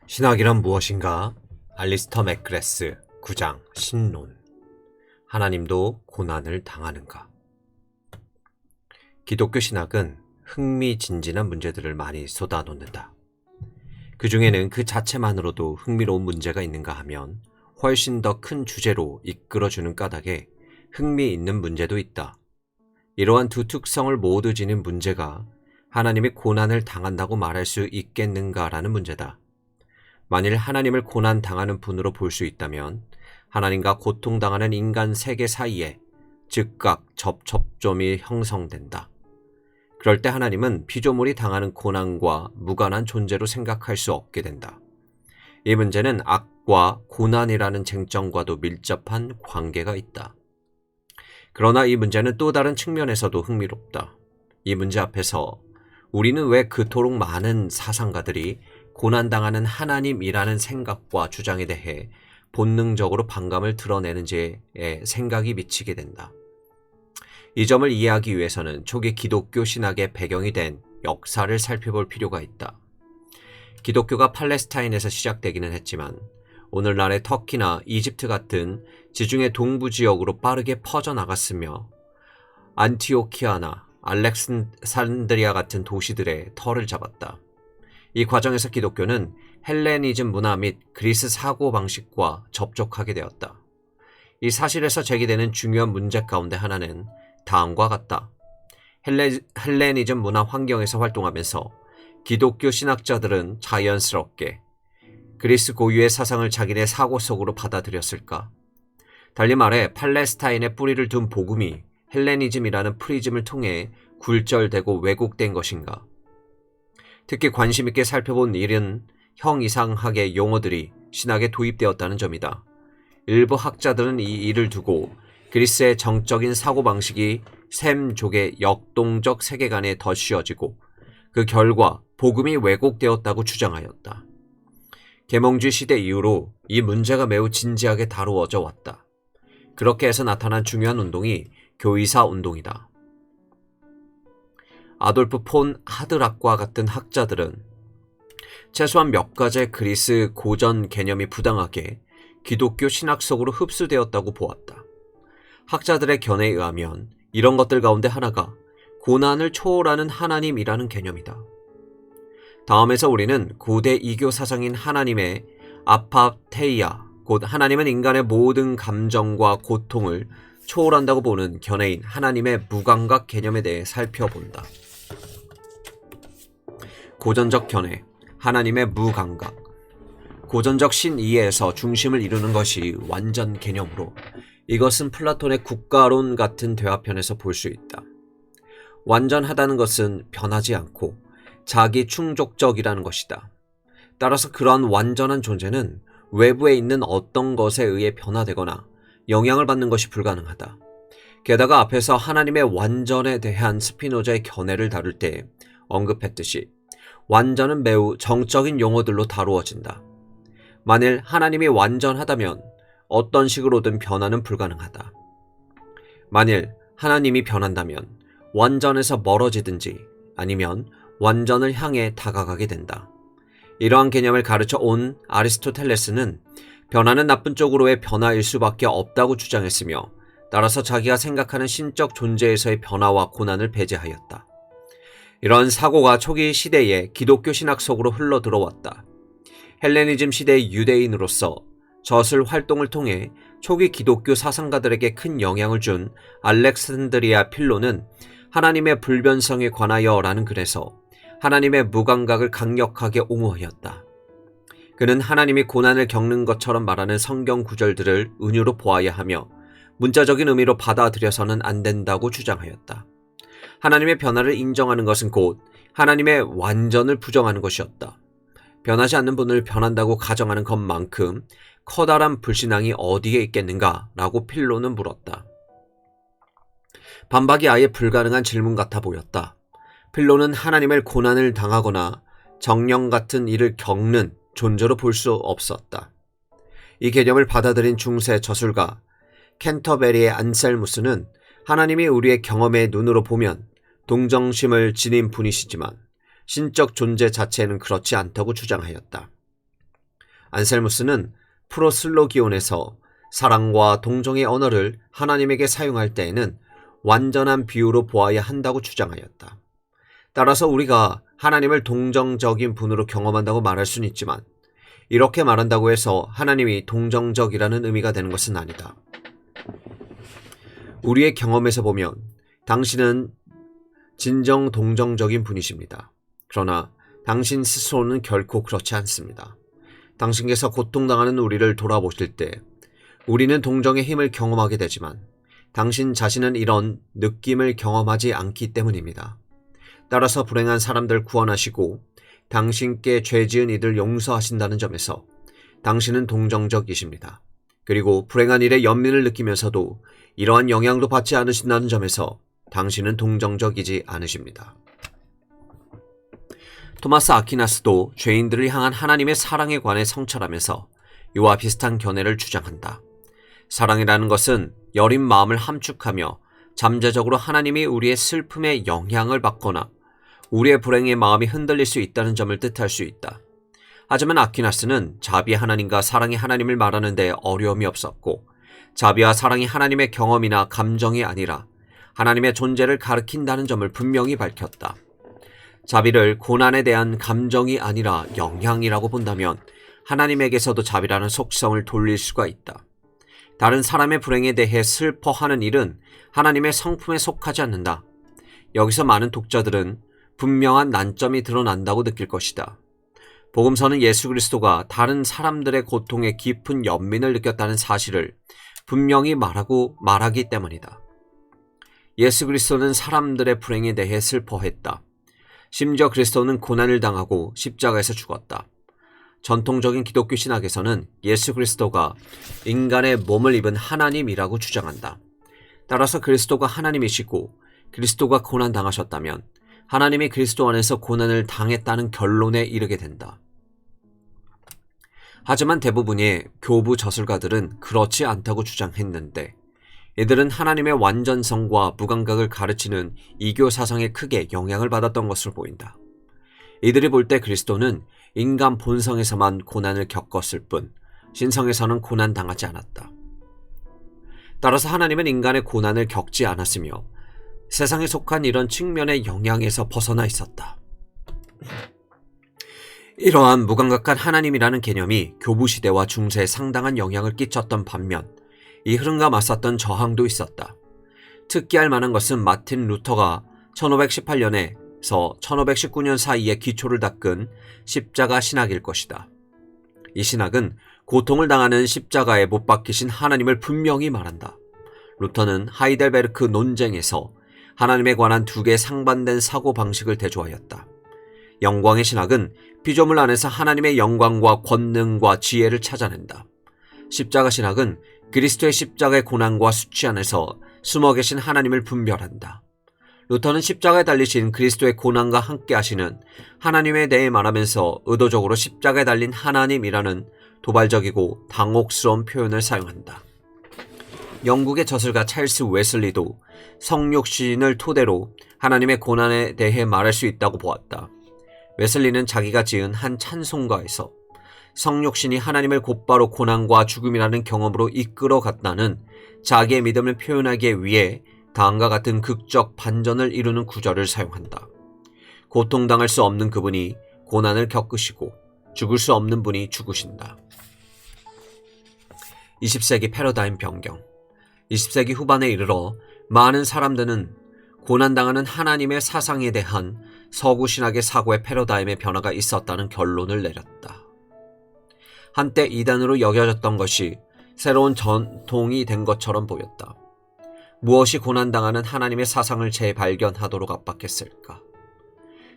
신학이란 무엇인가? 알리스터 맥그레스 9장 신론. 하나님도 고난을 당하는가? 기독교 신학은 흥미진진한 문제들을 많이 쏟아놓는다. 그 중에는 그 자체만으로도 흥미로운 문제가 있는가 하면 훨씬 더 큰 주제로 이끌어주는 까닭에 흥미있는 문제도 있다. 이러한 두 특성을 모두 지닌 문제가 하나님이 고난을 당한다고 말할 수 있겠는가라는 문제다. 만일 하나님을 고난당하는 분으로 볼 수 있다면 하나님과 고통당하는 인간 세계 사이에 즉각 접촉점이 형성된다. 그럴 때 하나님은 피조물이 당하는 고난과 무관한 존재로 생각할 수 없게 된다. 이 문제는 악과 고난이라는 쟁점과도 밀접한 관계가 있다. 그러나 이 문제는 또 다른 측면에서도 흥미롭다. 이 문제 앞에서 우리는 왜 그토록 많은 사상가들이 고난당하는 하나님이라는 생각과 주장에 대해 본능적으로 반감을 드러내는지에 생각이 미치게 된다. 이 점을 이해하기 위해서는 초기 기독교 신학의 배경이 된 역사를 살펴볼 필요가 있다. 기독교가 팔레스타인에서 시작되기는 했지만 오늘날의 터키나 이집트 같은 지중해 동부 지역으로 빠르게 퍼져나갔으며 안티오키아나 알렉산드리아 같은 도시들의 터를 잡았다. 이 과정에서 기독교는 헬레니즘 문화 및 그리스 사고방식과 접촉하게 되었다. 이 사실에서 제기되는 중요한 문제 가운데 하나는 다음과 같다. 헬레니즘 문화 환경에서 활동하면서 기독교 신학자들은 자연스럽게 그리스 고유의 사상을 자기네 사고 속으로 받아들였을까? 달리 말해 팔레스타인에 뿌리를 둔 복음이 헬레니즘이라는 프리즘을 통해 굴절되고 왜곡된 것인가? 특히 관심 있게 살펴본 일은 형이상학의 용어들이 신학에 도입되었다는 점이다. 일부 학자들은 이 일을 두고 그리스의 정적인 사고방식이 셈족의 역동적 세계관에 더 씌워지고 그 결과 복음이 왜곡되었다고 주장하였다. 계몽주의 시대 이후로 이 문제가 매우 진지하게 다루어져 왔다. 그렇게 해서 나타난 중요한 운동이 교의사 운동이다. 아돌프 폰 하드락과 같은 학자들은 최소한 몇 가지의 그리스 고전 개념이 부당하게 기독교 신학 속으로 흡수되었다고 보았다. 학자들의 견해에 의하면 이런 것들 가운데 하나가 고난을 초월하는 하나님이라는 개념이다. 다음에서 우리는 고대 이교 사상인 하나님의 아파테이아, 곧 하나님은 인간의 모든 감정과 고통을 초월한다고 보는 견해인 하나님의 무감각 개념에 대해 살펴본다. 고전적 견해, 하나님의 무감각. 고전적 신이해에서 중심을 이루는 것이 완전 개념으로 이것은 플라톤의 국가론 같은 대화편에서 볼 수 있다. 완전하다는 것은 변하지 않고 자기 충족적이라는 것이다. 따라서 그러한 완전한 존재는 외부에 있는 어떤 것에 의해 변화되거나 영향을 받는 것이 불가능하다. 게다가 앞에서 하나님의 완전에 대한 스피노자의 견해를 다룰 때 언급했듯이 완전은 매우 정적인 용어들로 다루어진다. 만일 하나님이 완전하다면 어떤 식으로든 변화는 불가능하다. 만일 하나님이 변한다면 완전에서 멀어지든지 아니면 완전을 향해 다가가게 된다. 이러한 개념을 가르쳐 온 아리스토텔레스는 변화는 나쁜 쪽으로의 변화일 수밖에 없다고 주장했으며 따라서 자기가 생각하는 신적 존재에서의 변화와 고난을 배제하였다. 이런 사고가 초기 시대의 기독교 신학 속으로 흘러 들어왔다. 헬레니즘 시대의 유대인으로서 저술 활동을 통해 초기 기독교 사상가들에게 큰 영향을 준 알렉산드리아 필로는 하나님의 불변성에 관하여 라는 글에서 하나님의 무감각을 강력하게 옹호하였다. 그는 하나님이 고난을 겪는 것처럼 말하는 성경 구절들을 은유로 보아야 하며 문자적인 의미로 받아들여서는 안 된다고 주장하였다. 하나님의 변화를 인정하는 것은 곧 하나님의 완전을 부정하는 것이었다. 변하지 않는 분을 변한다고 가정하는 것만큼 커다란 불신앙이 어디에 있겠는가? 라고 필로는 물었다. 반박이 아예 불가능한 질문 같아 보였다. 필로는 하나님을 고난을 당하거나 정령 같은 일을 겪는 존재로 볼 수 없었다. 이 개념을 받아들인 중세 저술가 캔터베리의 안셀무스는 하나님이 우리의 경험의 눈으로 보면 동정심을 지닌 분이시지만 신적 존재 자체는 그렇지 않다고 주장하였다. 안셀무스는 프로슬로기온에서 사랑과 동정의 언어를 하나님에게 사용할 때에는 완전한 비유로 보아야 한다고 주장하였다. 따라서 우리가 하나님을 동정적인 분으로 경험한다고 말할 수는 있지만 이렇게 말한다고 해서 하나님이 동정적이라는 의미가 되는 것은 아니다. 우리의 경험에서 보면 당신은 진정 동정적인 분이십니다. 그러나 당신 스스로는 결코 그렇지 않습니다. 당신께서 고통당하는 우리를 돌아보실 때 우리는 동정의 힘을 경험하게 되지만 당신 자신은 이런 느낌을 경험하지 않기 때문입니다. 따라서 불행한 사람들 구원하시고 당신께 죄 지은 이들 용서하신다는 점에서 당신은 동정적이십니다. 그리고 불행한 일에 연민을 느끼면서도 이러한 영향도 받지 않으신다는 점에서 당신은 동정적이지 않으십니다. 토마스 아퀴나스도 죄인들을 향한 하나님의 사랑에 관해 성찰하면서 이와 비슷한 견해를 주장한다. 사랑이라는 것은 여린 마음을 함축하며 잠재적으로 하나님이 우리의 슬픔에 영향을 받거나 우리의 불행의 마음이 흔들릴 수 있다는 점을 뜻할 수 있다. 하지만 아퀴나스는 자비 하나님과 사랑의 하나님을 말하는 데 어려움이 없었고 자비와 사랑이 하나님의 경험이나 감정이 아니라 하나님의 존재를 가리킨다는 점을 분명히 밝혔다. 자비를 고난에 대한 감정이 아니라 영향이라고 본다면 하나님에게서도 자비라는 속성을 돌릴 수가 있다. 다른 사람의 불행에 대해 슬퍼하는 일은 하나님의 성품에 속하지 않는다. 여기서 많은 독자들은 분명한 난점이 드러난다고 느낄 것이다. 복음서는 예수 그리스도가 다른 사람들의 고통에 깊은 연민을 느꼈다는 사실을 분명히 말하기 때문이다. 예수 그리스도는 사람들의 불행에 대해 슬퍼했다. 심지어 그리스도는 고난을 당하고 십자가에서 죽었다. 전통적인 기독교 신학에서는 예수 그리스도가 인간의 몸을 입은 하나님이라고 주장한다. 따라서 그리스도가 하나님이시고 그리스도가 고난 당하셨다면 하나님이 그리스도 안에서 고난을 당했다는 결론에 이르게 된다. 하지만 대부분의 교부 저술가들은 그렇지 않다고 주장했는데 이들은 하나님의 완전성과 무감각을 가르치는 이교 사상에 크게 영향을 받았던 것으로 보인다. 이들이 볼 때 그리스도는 인간 본성에서만 고난을 겪었을 뿐 신성에서는 고난당하지 않았다. 따라서 하나님은 인간의 고난을 겪지 않았으며 세상에 속한 이런 측면의 영향에서 벗어나 있었다. 이러한 무감각한 하나님이라는 개념이 교부시대와 중세에 상당한 영향을 끼쳤던 반면 이 흐름과 맞섰던 저항도 있었다. 특기할 만한 것은 마틴 루터가 1518년에서 1519년 사이에 기초를 닦은 십자가 신학일 것이다. 이 신학은 고통을 당하는 십자가에 못 박히신 하나님을 분명히 말한다. 루터는 하이델베르크 논쟁에서 하나님에 관한 두 개의 상반된 사고방식을 대조하였다. 영광의 신학은 피조물 안에서 하나님의 영광과 권능과 지혜를 찾아낸다. 십자가 신학은 그리스도의 십자가의 고난과 수치 안에서 숨어 계신 하나님을 분별한다. 루터는 십자가에 달리신 그리스도의 고난과 함께 하시는 하나님에 대해 말하면서 의도적으로 십자가에 달린 하나님이라는 도발적이고 당혹스러운 표현을 사용한다. 영국의 저술가 찰스 웨슬리도 성육신을 토대로 하나님의 고난에 대해 말할 수 있다고 보았다. 웨슬리는 자기가 지은 한 찬송가에서 성육신이 하나님을 곧바로 고난과 죽음이라는 경험으로 이끌어 갔다는 자기의 믿음을 표현하기 위해 다음과 같은 극적 반전을 이루는 구절을 사용한다. 고통당할 수 없는 그분이 고난을 겪으시고 죽을 수 없는 분이 죽으신다. 20세기 패러다임 변경. 20세기 후반에 이르러 많은 사람들은 고난당하는 하나님의 사상에 대한 서구 신학의 사고의 패러다임의 변화가 있었다는 결론을 내렸다. 한때 이단으로 여겨졌던 것이 새로운 전통이 된 것처럼 보였다. 무엇이 고난당하는 하나님의 사상을 재발견하도록 압박했을까?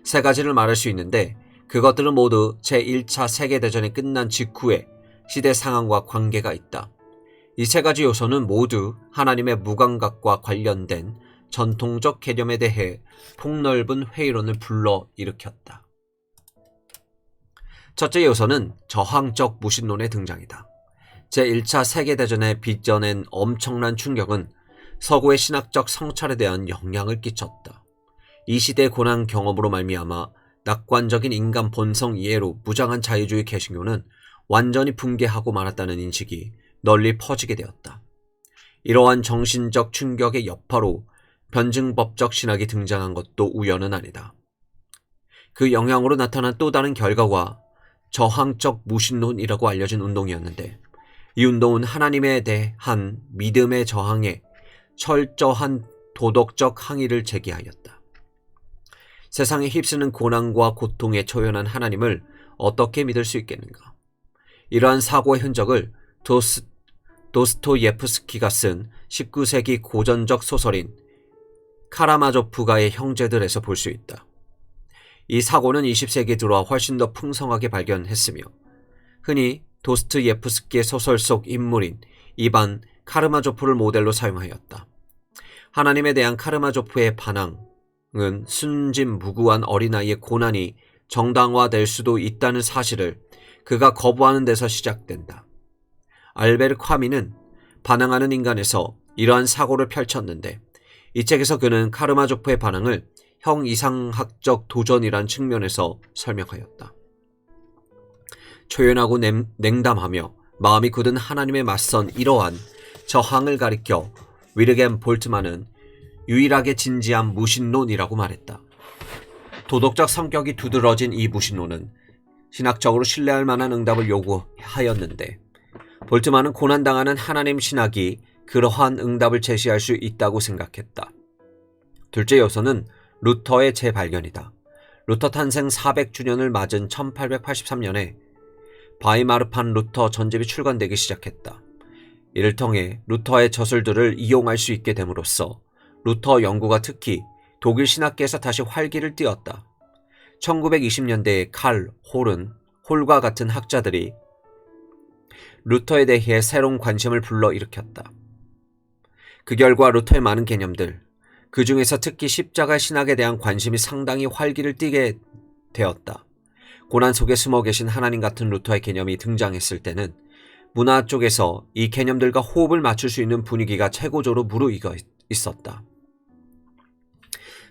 세 가지를 말할 수 있는데 그것들은 모두 제1차 세계대전이 끝난 직후의 시대 상황과 관계가 있다. 이 세 가지 요소는 모두 하나님의 무감각과 관련된 전통적 개념에 대해 폭넓은 회의론을 불러일으켰다. 첫째 요소는 저항적 무신론의 등장이다. 제1차 세계대전에 빚어낸 엄청난 충격은 서구의 신학적 성찰에 대한 영향을 끼쳤다. 이 시대의 고난 경험으로 말미암아 낙관적인 인간 본성 이해로 무장한 자유주의 개신교는 완전히 붕괴하고 말았다는 인식이 널리 퍼지게 되었다. 이러한 정신적 충격의 여파로 변증법적 신학이 등장한 것도 우연은 아니다. 그 영향으로 나타난 또 다른 결과가 저항적 무신론이라고 알려진 운동이었는데, 이 운동은 하나님에 대한 믿음의 저항에 철저한 도덕적 항의를 제기하였다. 세상에 휩쓰는 고난과 고통에 초연한 하나님을 어떻게 믿을 수 있겠는가? 이러한 사고의 흔적을 도스토예프스키가 쓴 19세기 고전적 소설인 카라마조프가의 형제들에서 볼 수 있다. 이 사고는 20세기 들어와 훨씬 더 풍성하게 발견했으며, 흔히 도스토예프스키의 소설 속 인물인 이반 카르마조프를 모델로 사용하였다. 하나님에 대한 카르마조프의 반항은 순진무구한 어린아이의 고난이 정당화될 수도 있다는 사실을 그가 거부하는 데서 시작된다. 알베르 콰미는 반항하는 인간에서 이러한 사고를 펼쳤는데, 이 책에서 그는 카르마조프의 반항을 형이상학적 도전이란 측면에서 설명하였다. 초연하고 냉담하며 마음이 굳은 하나님에 맞선 이러한 저항을 가리켜 위르겐 볼트만은 유일하게 진지한 무신론이라고 말했다. 도덕적 성격이 두드러진 이 무신론은 신학적으로 신뢰할 만한 응답을 요구하였는데, 볼트만은 고난당하는 하나님 신학이 그러한 응답을 제시할 수 있다고 생각했다. 둘째 요소는 루터의 재발견이다. 루터 탄생 400주년을 맞은 1883년에 바이마르판 루터 전집이 출간되기 시작했다. 이를 통해 루터의 저술들을 이용할 수 있게 됨으로써 루터 연구가 특히 독일 신학계에서 다시 활기를 띠었다. 1920년대에 칼 홀과 같은 학자들이 루터에 대해 새로운 관심을 불러일으켰다. 그 결과 루터의 많은 개념들, 그 중에서 특히 십자가 신학에 대한 관심이 상당히 활기를 띠게 되었다. 고난 속에 숨어 계신 하나님 같은 루터의 개념이 등장했을 때는 문화 쪽에서 이 개념들과 호흡을 맞출 수 있는 분위기가 최고조로 무르익어 있었다.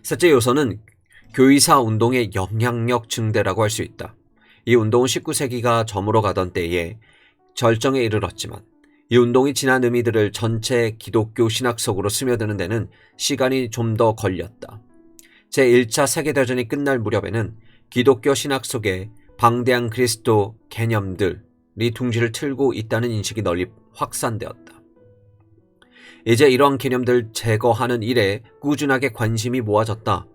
셋째 요소는 교의사 운동의 영향력 증대라고 할 수 있다. 이 운동은 19세기가 저물어 가던 때에 절정에 이르렀지만, 이 운동이 지난 의미들을 전체 기독교 신학 속으로 스며드는 데는 시간이 좀 더 걸렸다. 제1차 세계대전이 끝날 무렵에는 기독교 신학 속에 방대한 그리스도 개념들이 둥지를 틀고 있다는 인식이 널리 확산되었다. 이제 이러한 개념들 제거하는 일에 꾸준하게 관심이 모아졌다.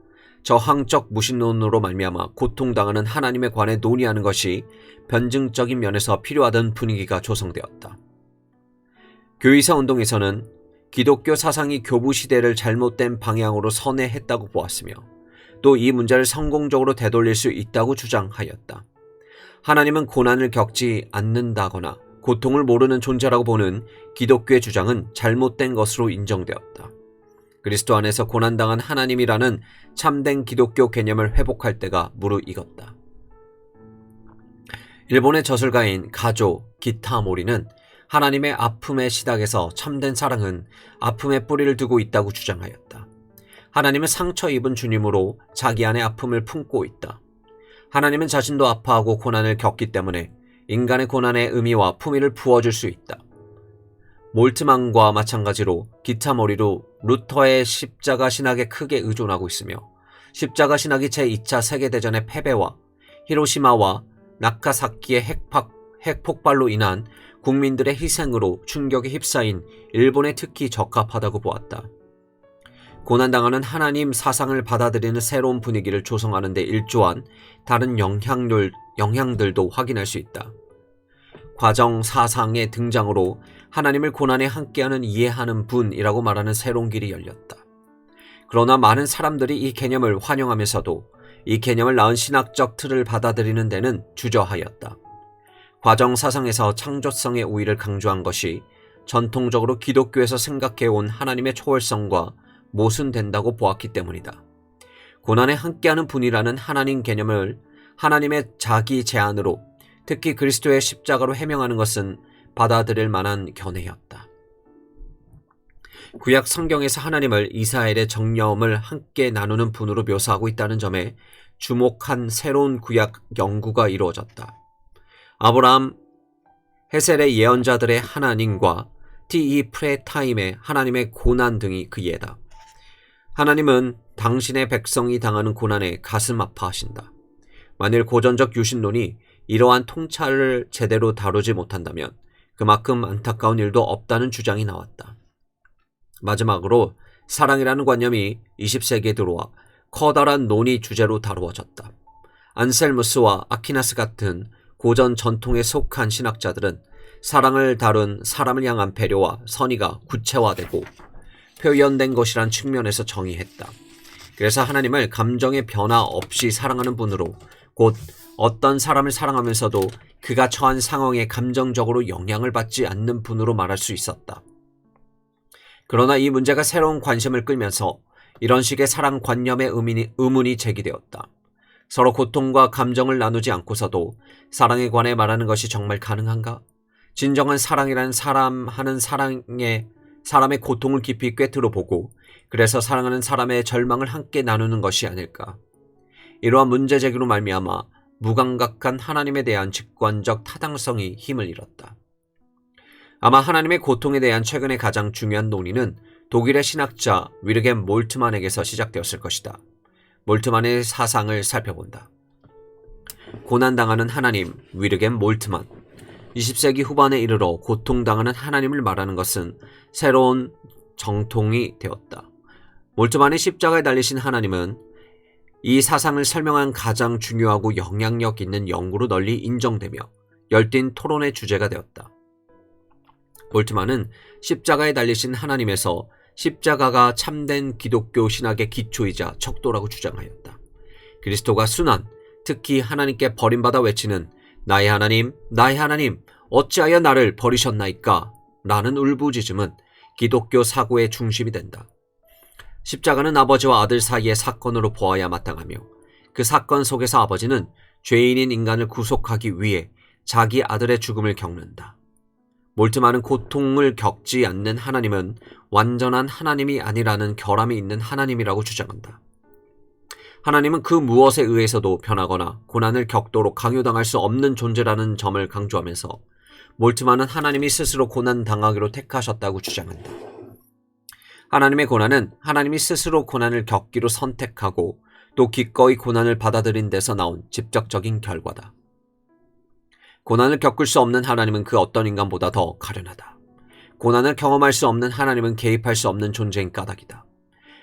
저항적 무신론으로 말미암아 고통당하는 하나님에 관해 논의하는 것이 변증적인 면에서 필요하던 분위기가 조성되었다. 교의사 운동에서는 기독교 사상이 교부 시대를 잘못된 방향으로 선회했다고 보았으며, 또 이 문제를 성공적으로 되돌릴 수 있다고 주장하였다. 하나님은 고난을 겪지 않는다거나 고통을 모르는 존재라고 보는 기독교의 주장은 잘못된 것으로 인정되었다. 그리스도 안에서 고난당한 하나님이라는 참된 기독교 개념을 회복할 때가 무르익었다. 일본의 저술가인 가조 기타모리는 하나님의 아픔의 시닥에서 참된 사랑은 아픔의 뿌리를 두고 있다고 주장하였다. 하나님은 상처 입은 주님으로 자기 안에 아픔을 품고 있다. 하나님은 자신도 아파하고 고난을 겪기 때문에 인간의 고난의 의미와 품위를 부어줄 수 있다. 몰트만과 마찬가지로 기타모리로 루터의 십자가 신학에 크게 의존하고 있으며, 십자가 신학이 제2차 세계대전의 패배와 히로시마와 나카사키의 핵폭발로 인한 국민들의 희생으로 충격에 휩싸인 일본에 특히 적합하다고 보았다. 고난당하는 하나님 사상을 받아들이는 새로운 분위기를 조성하는 데 일조한 다른 영향들도 확인할 수 있다. 과정 사상의 등장으로 하나님을 고난에 함께하는 이해하는 분이라고 말하는 새로운 길이 열렸다. 그러나 많은 사람들이 이 개념을 환영하면서도 이 개념을 낳은 신학적 틀을 받아들이는 데는 주저하였다. 과정 사상에서 창조성의 우위를 강조한 것이 전통적으로 기독교에서 생각해온 하나님의 초월성과 모순된다고 보았기 때문이다. 고난에 함께하는 분이라는 하나님 개념을 하나님의 자기 제안으로, 특히 그리스도의 십자가로 해명하는 것은 받아들일 만한 견해였다. 구약 성경에서 하나님을 이스라엘의 정령을 함께 나누는 분으로 묘사하고 있다는 점에 주목한 새로운 구약 연구가 이루어졌다. 아브라함, 헤셀의 예언자들의 하나님과 T.E. 프레타임의 하나님의 고난 등이 그 예다. 하나님은 당신의 백성이 당하는 고난에 가슴 아파하신다. 만일 고전적 유신론이 이러한 통찰을 제대로 다루지 못한다면 그만큼 안타까운 일도 없다는 주장이 나왔다. 마지막으로 사랑이라는 관념이 20세기에 들어와 커다란 논의 주제로 다루어졌다. 안셀무스와 아퀴나스 같은 고전 전통에 속한 신학자들은 사랑을 다룬 사람을 향한 배려와 선의가 구체화되고 표현된 것이란 측면에서 정의했다. 그래서 하나님을 감정의 변화 없이 사랑하는 분으로, 곧 어떤 사람을 사랑하면서도 그가 처한 상황에 감정적으로 영향을 받지 않는 분으로 말할 수 있었다. 그러나 이 문제가 새로운 관심을 끌면서 이런 식의 사랑 관념의 의문이 제기되었다. 서로 고통과 감정을 나누지 않고서도 사랑에 관해 말하는 것이 정말 가능한가? 진정한 사랑이란 사람의 고통을 깊이 꿰뚫어보고 그래서 사랑하는 사람의 절망을 함께 나누는 것이 아닐까? 이러한 문제 제기로 말미암아 무감각한 하나님에 대한 직관적 타당성이 힘을 잃었다. 아마 하나님의 고통에 대한 최근의 가장 중요한 논의는 독일의 신학자 위르겐 몰트만에게서 시작되었을 것이다. 몰트만의 사상을 살펴본다. 고난당하는 하나님 위르겐 몰트만. 20세기 후반에 이르러 고통당하는 하나님을 말하는 것은 새로운 정통이 되었다. 몰트만의 십자가에 달리신 하나님은 이 사상을 설명한 가장 중요하고 영향력 있는 연구로 널리 인정되며 열띤 토론의 주제가 되었다. 몰트만은 십자가에 달리신 하나님에서 십자가가 참된 기독교 신학의 기초이자 척도라고 주장하였다. 그리스도가 순환, 특히 하나님께 버림받아 외치는 나의 하나님, 나의 하나님, 어찌하여 나를 버리셨나이까? 라는 울부짖음은 기독교 사고의 중심이 된다. 십자가는 아버지와 아들 사이의 사건으로 보아야 마땅하며 그 사건 속에서 아버지는 죄인인 인간을 구속하기 위해 자기 아들의 죽음을 겪는다. 몰트만은 고통을 겪지 않는 하나님은 완전한 하나님이 아니라는 결함이 있는 하나님이라고 주장한다. 하나님은 그 무엇에 의해서도 변하거나 고난을 겪도록 강요당할 수 없는 존재라는 점을 강조하면서 몰트만은 하나님이 스스로 고난당하기로 택하셨다고 주장한다. 하나님의 고난은 하나님이 스스로 고난을 겪기로 선택하고 또 기꺼이 고난을 받아들인 데서 나온 직접적인 결과다. 고난을 겪을 수 없는 하나님은 그 어떤 인간보다 더 가련하다. 고난을 경험할 수 없는 하나님은 개입할 수 없는 존재인 까닭이다.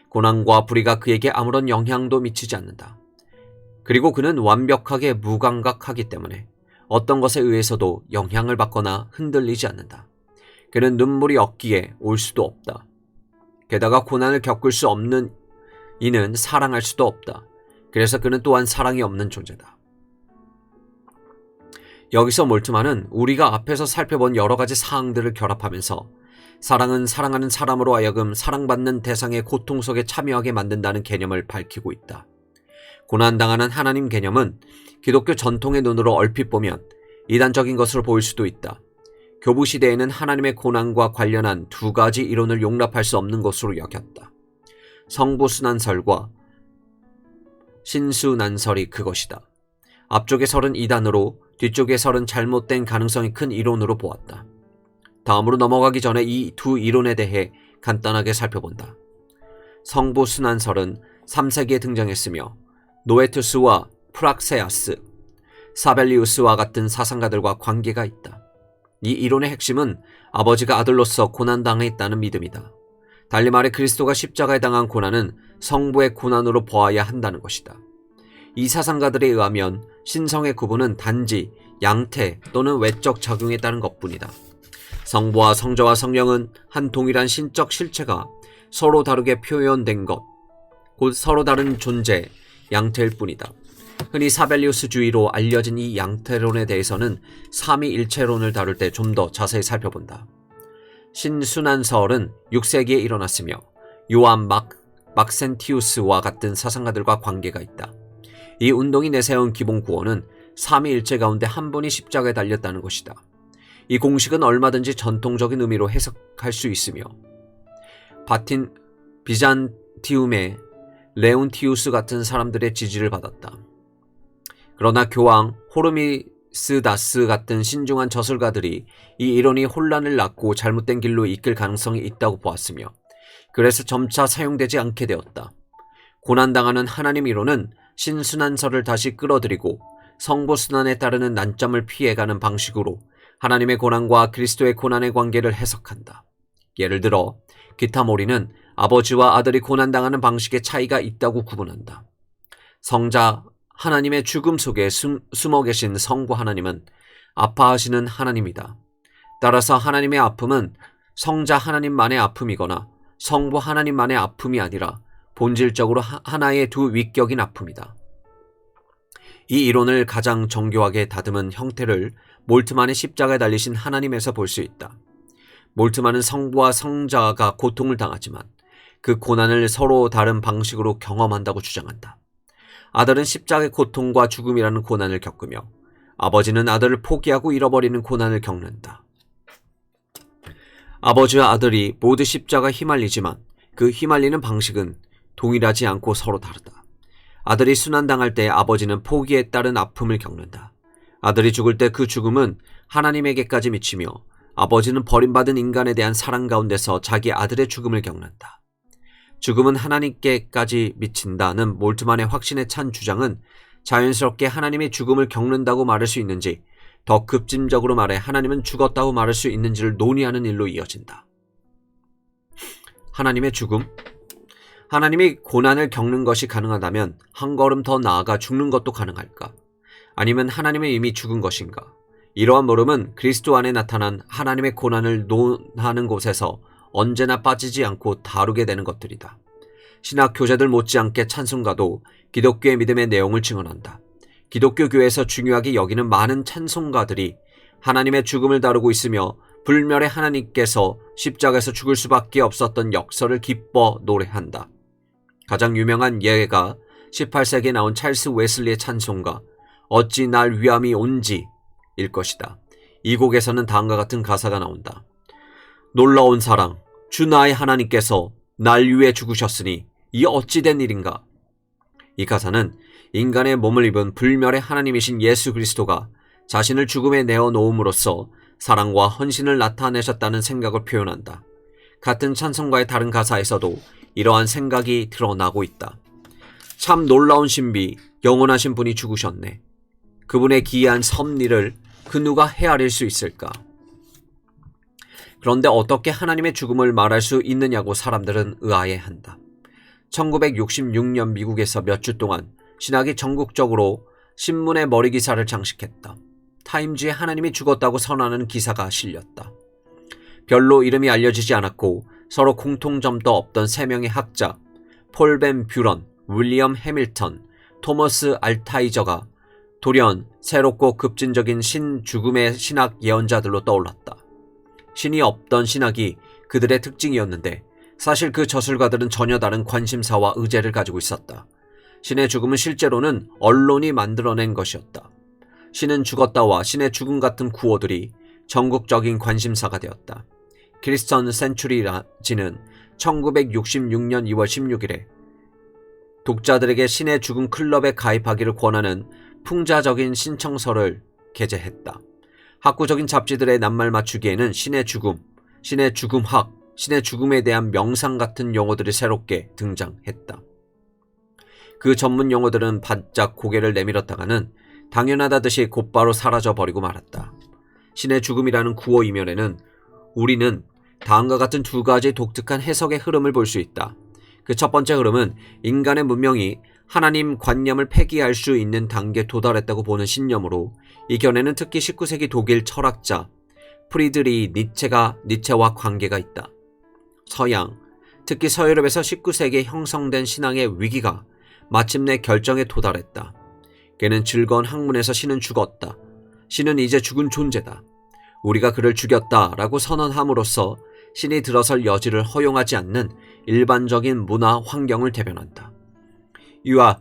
고난과 불의가 그에게 아무런 영향도 미치지 않는다. 그리고 그는 완벽하게 무감각하기 때문에 어떤 것에 의해서도 영향을 받거나 흔들리지 않는다. 그는 눈물이 없기에 올 수도 없다. 게다가 고난을 겪을 수 없는 이는 사랑할 수도 없다. 그래서 그는 또한 사랑이 없는 존재다. 여기서 몰트만은 우리가 앞에서 살펴본 여러 가지 사항들을 결합하면서 사랑은 사랑하는 사람으로 하여금 사랑받는 대상의 고통 속에 참여하게 만든다는 개념을 밝히고 있다. 고난당하는 하나님 개념은 기독교 전통의 눈으로 얼핏 보면 이단적인 것으로 보일 수도 있다. 교부 시대에는 하나님의 고난과 관련한 두 가지 이론을 용납할 수 없는 것으로 여겼다. 성부순환설과 신수난설이 그것이다. 앞쪽의 설은 이단으로, 뒤쪽의 설은 잘못된 가능성이 큰 이론으로 보았다. 다음으로 넘어가기 전에 이 두 이론에 대해 간단하게 살펴본다. 성부순환설은 3세기에 등장했으며 노에투스와 프락세아스, 사벨리우스와 같은 사상가들과 관계가 있다. 이 이론의 핵심은 아버지가 아들로서 고난당했다는 믿음이다. 달리 말해 그리스도가 십자가에 당한 고난은 성부의 고난으로 보아야 한다는 것이다. 이 사상가들에 의하면 신성의 구분은 단지 양태 또는 외적 작용에 따른 것뿐이다. 성부와 성자와 성령은 한 동일한 신적 실체가 서로 다르게 표현된 것, 곧 서로 다른 존재, 양태일 뿐이다. 흔히 사벨리우스주의로 알려진 이 양태론에 대해서는 삼위일체론을 다룰 때 좀 더 자세히 살펴본다. 신순환설은 6세기에 일어났으며 요한 막센티우스와 같은 사상가들과 관계가 있다. 이 운동이 내세운 기본 구호는 삼위일체 가운데 한 분이 십자가에 달렸다는 것이다. 이 공식은 얼마든지 전통적인 의미로 해석할 수 있으며 비잔티움의 레온티우스 같은 사람들의 지지를 받았다. 그러나 교황 다스 같은 신중한 저술가들이 이 이론이 혼란을 낳고 잘못된 길로 이끌 가능성이 있다고 보았으며 그래서 점차 사용되지 않게 되었다. 고난당하는 하나님 이론은 신순환설을 다시 끌어들이고 성부순환에 따르는 난점을 피해가는 방식으로 하나님의 고난과 그리스도의 고난의 관계를 해석한다. 예를 들어 기타모리는 아버지와 아들이 고난당하는 방식의 차이가 있다고 구분한다. 성자 하나님의 죽음 속에 숨어 계신 성부 하나님은 아파하시는 하나님이다. 따라서 하나님의 아픔은 성자 하나님만의 아픔이거나 성부 하나님만의 아픔이 아니라 본질적으로 하나의 두 위격인 아픔이다. 이 이론을 가장 정교하게 다듬은 형태를 몰트만의 십자가에 달리신 하나님에서 볼 수 있다. 몰트만은 성부와 성자가 고통을 당하지만 그 고난을 서로 다른 방식으로 경험한다고 주장한다. 아들은 십자가의 고통과 죽음이라는 고난을 겪으며 아버지는 아들을 포기하고 잃어버리는 고난을 겪는다. 아버지와 아들이 모두 십자가에 휘말리지만 그 휘말리는 방식은 동일하지 않고 서로 다르다. 아들이 순환당할 때 아버지는 포기에 따른 아픔을 겪는다. 아들이 죽을 때 그 죽음은 하나님에게까지 미치며 아버지는 버림받은 인간에 대한 사랑 가운데서 자기 아들의 죽음을 겪는다. 죽음은 하나님께까지 미친다는 몰트만의 확신에 찬 주장은 자연스럽게 하나님이 죽음을 겪는다고 말할 수 있는지 더 급진적으로 말해 하나님은 죽었다고 말할 수 있는지를 논의하는 일로 이어진다. 하나님의 죽음? 하나님이 고난을 겪는 것이 가능하다면 한 걸음 더 나아가 죽는 것도 가능할까? 아니면 하나님은 이미 죽은 것인가? 이러한 물음은 그리스도 안에 나타난 하나님의 고난을 논하는 곳에서 언제나 빠지지 않고 다루게 되는 것들이다. 신학 교재들 못지않게 찬송가도 기독교의 믿음의 내용을 증언한다. 기독교 교회에서 중요하게 여기는 많은 찬송가들이 하나님의 죽음을 다루고 있으며 불멸의 하나님께서 십자가에서 죽을 수밖에 없었던 역설을 기뻐 노래한다. 가장 유명한 예가 18세기에 나온 찰스 웨슬리의 찬송가 어찌 날 위함이 온지 일 것이다. 이 곡에서는 다음과 같은 가사가 나온다. 놀라운 사랑, 주 나의 하나님께서 날 위해 죽으셨으니 이 어찌 된 일인가? 이 가사는 인간의 몸을 입은 불멸의 하나님이신 예수 그리스도가 자신을 죽음에 내어놓음으로써 사랑과 헌신을 나타내셨다는 생각을 표현한다. 같은 찬송가의 다른 가사에서도 이러한 생각이 드러나고 있다. 참 놀라운 신비, 영원하신 분이 죽으셨네. 그분의 기이한 섭리를 그 누가 헤아릴 수 있을까? 그런데 어떻게 하나님의 죽음을 말할 수 있느냐고 사람들은 의아해한다. 1966년 미국에서 몇 주 동안 신학이 전국적으로 신문의 머리 기사를 장식했다. 타임즈에 하나님이 죽었다고 선언하는 기사가 실렸다. 별로 이름이 알려지지 않았고 서로 공통점도 없던 세 명의 학자 폴 벤 뷰런, 윌리엄 해밀턴, 토머스 알타이저가 돌연 새롭고 급진적인 신죽음의 신학 예언자들로 떠올랐다. 신이 없던 신학이 그들의 특징이었는데 사실 그 저술가들은 전혀 다른 관심사와 의제를 가지고 있었다. 신의 죽음은 실제로는 언론이 만들어낸 것이었다. 신은 죽었다와 신의 죽음 같은 구호들이 전국적인 관심사가 되었다. 크리스천 센츄리지는 1966년 2월 16일에 독자들에게 신의 죽음 클럽에 가입하기를 권하는 풍자적인 신청서를 게재했다. 학구적인 잡지들의 낱말 맞추기에는 신의 죽음, 신의 죽음학, 신의 죽음에 대한 명상 같은 용어들이 새롭게 등장했다. 그 전문 용어들은 바짝 고개를 내밀었다가는 당연하다듯이 곧바로 사라져버리고 말았다. 신의 죽음이라는 구호 이면에는 우리는 다음과 같은 두 가지 독특한 해석의 흐름을 볼 수 있다. 그 첫 번째 흐름은 인간의 문명이 하나님 관념을 폐기할 수 있는 단계에 도달했다고 보는 신념으로 이 견해는 특히 19세기 독일 철학자 프리드리 니체와 관계가 있다. 서양, 특히 서유럽에서 19세기에 형성된 신앙의 위기가 마침내 결정에 도달했다. 걔는 즐거운 학문에서 신은 죽었다. 신은 이제 죽은 존재다. 우리가 그를 죽였다라고 선언함으로써 신이 들어설 여지를 허용하지 않는 일반적인 문화 환경을 대변한다. 이와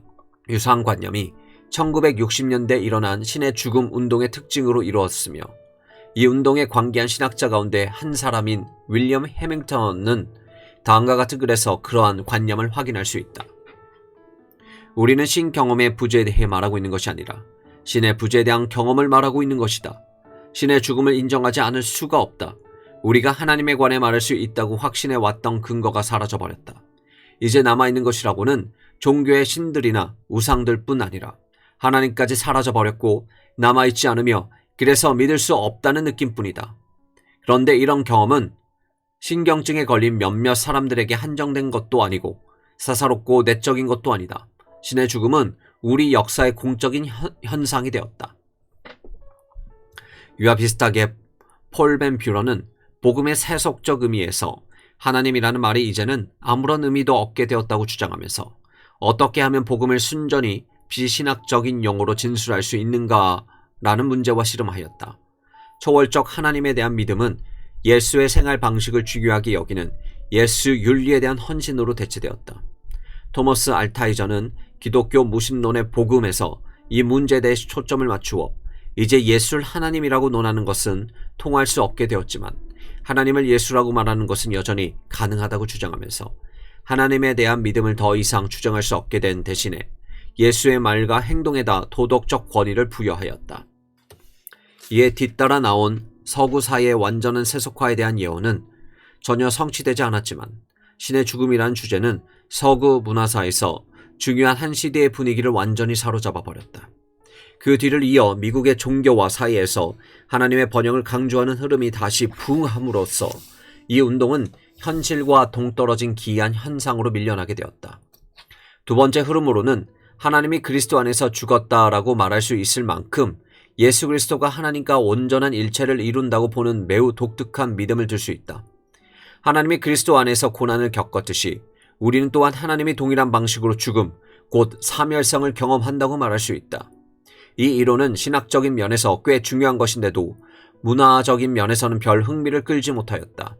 유사한 관념이 1960년대에 일어난 신의 죽음 운동의 특징으로 이루어졌으며 이 운동에 관계한 신학자 가운데 한 사람인 윌리엄 해밍턴은 다음과 같은 글에서 그러한 관념을 확인할 수 있다. 우리는 신 경험의 부재에 대해 말하고 있는 것이 아니라 신의 부재에 대한 경험을 말하고 있는 것이다. 신의 죽음을 인정하지 않을 수가 없다. 우리가 하나님에 관해 말할 수 있다고 확신해 왔던 근거가 사라져버렸다. 이제 남아있는 것이라고는 종교의 신들이나 우상들뿐 아니라 하나님까지 사라져버렸고 남아있지 않으며 그래서 믿을 수 없다는 느낌뿐이다. 그런데 이런 경험은 신경증에 걸린 몇몇 사람들에게 한정된 것도 아니고 사사롭고 내적인 것도 아니다. 신의 죽음은 우리 역사의 공적인 현상이 되었다. 이와 비슷하게 폴 벤 뷰러는 복음의 세속적 의미에서 하나님이라는 말이 이제는 아무런 의미도 없게 되었다고 주장하면서 어떻게 하면 복음을 순전히 비신학적인 용어로 진술할 수 있는가라는 문제와 씨름하였다. 초월적 하나님에 대한 믿음은 예수의 생활 방식을 중요하게 여기는 예수 윤리에 대한 헌신으로 대체되었다. 토머스 알타이저는 기독교 무신론의 복음에서 이 문제에 대해 초점을 맞추어 이제 예수를 하나님이라고 논하는 것은 통할 수 없게 되었지만 하나님을 예수라고 말하는 것은 여전히 가능하다고 주장하면서 하나님에 대한 믿음을 더 이상 주장할 수 없게 된 대신에 예수의 말과 행동에다 도덕적 권위를 부여하였다. 이에 뒤따라 나온 서구 사회의 완전한 세속화에 대한 예언은 전혀 성취되지 않았지만 신의 죽음이라는 주제는 서구 문화사에서 중요한 한 시대의 분위기를 완전히 사로잡아 버렸다. 그 뒤를 이어 미국의 종교와 사회에서 하나님의 번영을 강조하는 흐름이 다시 부흥함으로써 이 운동은 현실과 동떨어진 기이한 현상으로 밀려나게 되었다. 두 번째 흐름으로는 하나님이 그리스도 안에서 죽었다라고 말할 수 있을 만큼 예수 그리스도가 하나님과 온전한 일체를 이룬다고 보는 매우 독특한 믿음을 들 수 있다. 하나님이 그리스도 안에서 고난을 겪었듯이 우리는 또한 하나님이 동일한 방식으로 죽음, 곧 사멸성을 경험한다고 말할 수 있다. 이 이론은 신학적인 면에서 꽤 중요한 것인데도 문화적인 면에서는 별 흥미를 끌지 못하였다.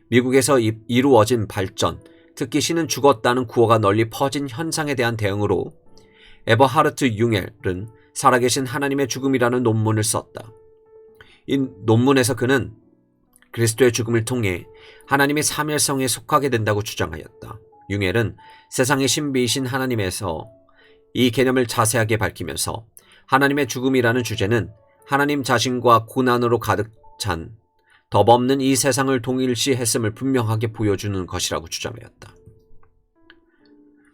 미국에서 이루어진 발전, 특히 신은 죽었다는 구호가 널리 퍼진 현상에 대한 대응으로 에버하르트 융엘은 살아계신 하나님의 죽음이라는 논문을 썼다. 이 논문에서 그는 그리스도의 죽음을 통해 하나님의 사멸성에 속하게 된다고 주장하였다. 융엘은 세상의 신비이신 하나님에서 이 개념을 자세하게 밝히면서 하나님의 죽음이라는 주제는 하나님 자신과 고난으로 가득 찬 덧없는 이 세상을 동일시했음을 분명하게 보여주는 것이라고 주장하였다.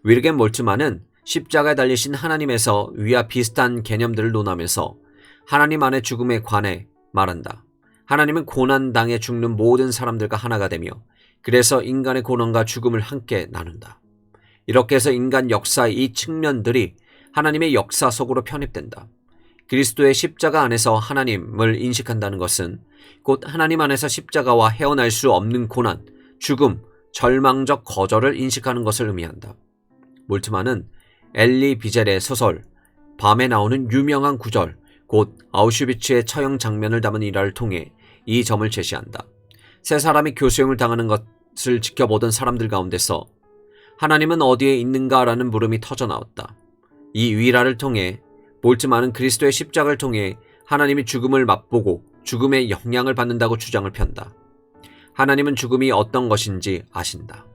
윌겐 몰트만은 십자가에 달리신 하나님에서 위와 비슷한 개념들을 논하면서 하나님 안의 죽음에 관해 말한다. 하나님은 고난당해 죽는 모든 사람들과 하나가 되며 그래서 인간의 고난과 죽음을 함께 나눈다. 이렇게 해서 인간 역사의 이 측면들이 하나님의 역사 속으로 편입된다. 그리스도의 십자가 안에서 하나님을 인식한다는 것은 곧 하나님 안에서 십자가와 헤어날 수 없는 고난, 죽음, 절망적 거절을 인식하는 것을 의미한다. 몰트만은 엘리 비젤의 소설 밤에 나오는 유명한 구절, 곧 아우슈비츠의 처형 장면을 담은 일화를 통해 이 점을 제시한다. 세 사람이 교수형을 당하는 것을 지켜보던 사람들 가운데서 하나님은 어디에 있는가라는 물음이 터져나왔다. 이 일화를 통해 볼트만은 그리스도의 십자가를 통해 하나님이 죽음을 맛보고 죽음의 영향을 받는다고 주장을 편다. 하나님은 죽음이 어떤 것인지 아신다.